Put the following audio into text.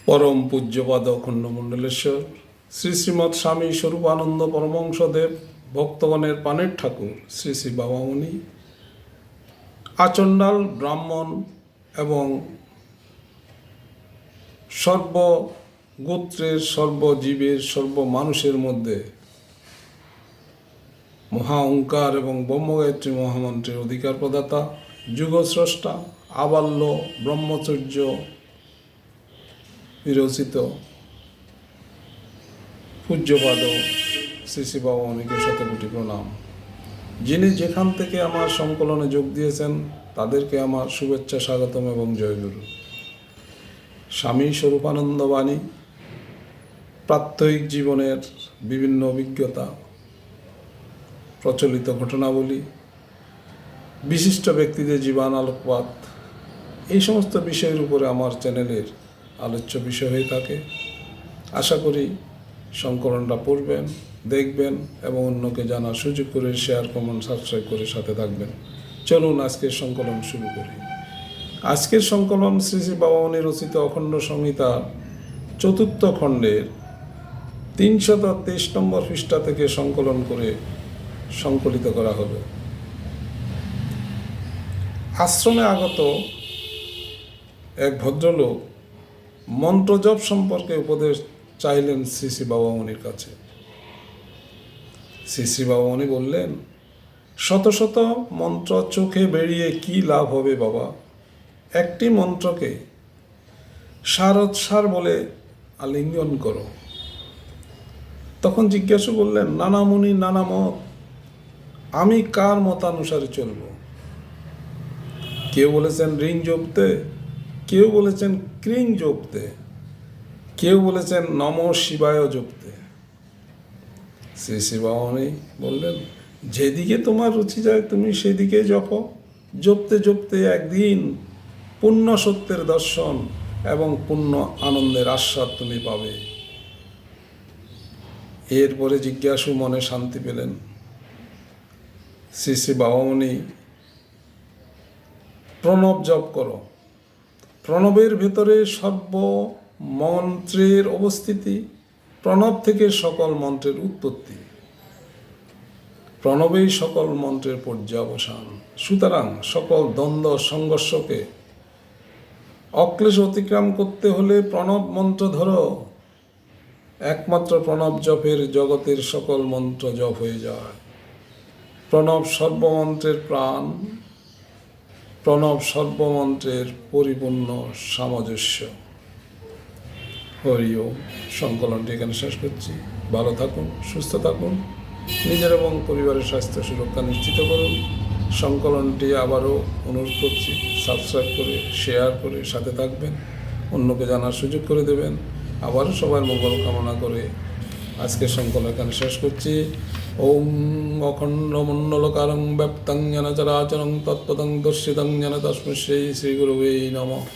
পরম পূজ্যপাদ অখণ্ডমণ্ডলেশ্বর শ্রী শ্রীমৎ স্বামী স্বরূপানন্দ পরমহংসদেব ভক্তগণের প্রাণের ঠাকুর শ্রী শ্রী বাবামণি আচণ্ডাল ব্রাহ্মণ এবং সর্বগোত্রের সর্বজীবের সর্বমানুষের মধ্যে মহা ওঙ্কার এবং ব্রহ্মগায়ত্রী মহামন্ত্রের অধিকার প্রদাতা যুগস্রষ্টা আবাল্য ব্রহ্মচর্য বিরচিত পূজ্যপাদ শ্রী শ্রী বাবামণিকে শতকোটি প্রণাম। যিনি যেখান থেকে আমার সংকলনে যোগ দিয়েছেন তাদেরকে আমার শুভেচ্ছা, স্বাগতম এবং জয়গুরু। স্বামী স্বরূপানন্দ বাণী, প্রাত্যহিক জীবনের বিভিন্ন অভিজ্ঞতা, প্রচলিত ঘটনাবলী, বিশিষ্ট ব্যক্তিদের জীবন আলোকপাত, এই সমস্ত বিষয়ের উপরে আমার চ্যানেলের আলোচ্য বিষয় হয়ে থাকে। আশা করি সংকলনটা পড়বেন, দেখবেন এবং অন্যকে জানার সুযোগ করে শেয়ার, কমেন্ট, সাবস্ক্রাইব করে সাথে থাকবেন। চলুন আজকের সংকলন শুরু করি। আজকের সংকলন শ্রী শ্রী বাবামণি রচিত অখণ্ড সংহিতা ৪র্থ খণ্ডের ৩২৩ নম্বর পৃষ্ঠা থেকে সংকলন করে সংকলিত করা হবে। আশ্রমে আগত এক ভদ্রলোক মন্ত্রজপ সম্পর্কে উপদেশ চাইলেন শ্রী শ্রী বাবামণির কাছে। শ্রী শ্রী বাবামণি বললেন, শত শত মন্ত্র চোখে বেরিয়ে কি লাভ হবে বাবা? একটি মন্ত্রকে সারৎসার বলে আলিঙ্গন করো। তখন জিজ্ঞাসু বললেন, নানা মুনি নানা মত, আমি কার মতানুসারে চলব? কেউ বলেছেন রিং জপতে, কেউ বলেছেন ক্রিং জপতে, কেউ বলেছেন নম শিবায় জপতে। শ্রী শ্রী বাবামণি বললেন, যেদিকে তোমার রুচি যায় তুমি সেদিকে জপো। জপতে জপতে একদিন পূর্ণ সত্যের দর্শন এবং পূর্ণ আনন্দের আস্বাদ তুমি পাবে। এরপরে জিজ্ঞাসু মনে শান্তি পেলেন। শ্রী শ্রী বাবামণি, প্রণব জপ করো। প্রণবের ভেতরে সর্ব মন্ত্রের অবস্থিতি, প্রণব থেকে সকল মন্ত্রের উৎপত্তি, প্রণবেই সকল মন্ত্রের পর্যাবসান। সুতরাং সকল দ্বন্দ্ব সংঘর্ষকে অক্লেশ অতিক্রম করতে হলে প্রণব মন্ত্র ধরো। একমাত্র প্রণব জপের জগতের সকল মন্ত্র জপ হয়ে যায়। প্রণব সর্বমন্ত্রের প্রাণ, প্রণব সর্বমন্ত্রের পরিপূর্ণ সামঞ্জস্য। হরি ওম। সংকলনটি এখানে শেষ করছি। ভালো থাকুন, সুস্থ থাকুন, নিজের এবং পরিবারের স্বাস্থ্য সুরক্ষা নিশ্চিত করুন। সংকলনটি আবারও অনুরোধ করছি, সাবস্ক্রাইব করে শেয়ার করে সাথে থাকবেন, অন্যকে জানার সুযোগ করে দেবেন। আবারও সবার মঙ্গল কামনা করে আজকের সংকলন এখানে শেষ করছি। ওম অখণ্ডমণ্ডলকারং ব্যাপ্তং যেন চরাচরং তৎপদং দর্শিতং যেন তস্मै শ্রী গুরুবে নমঃ।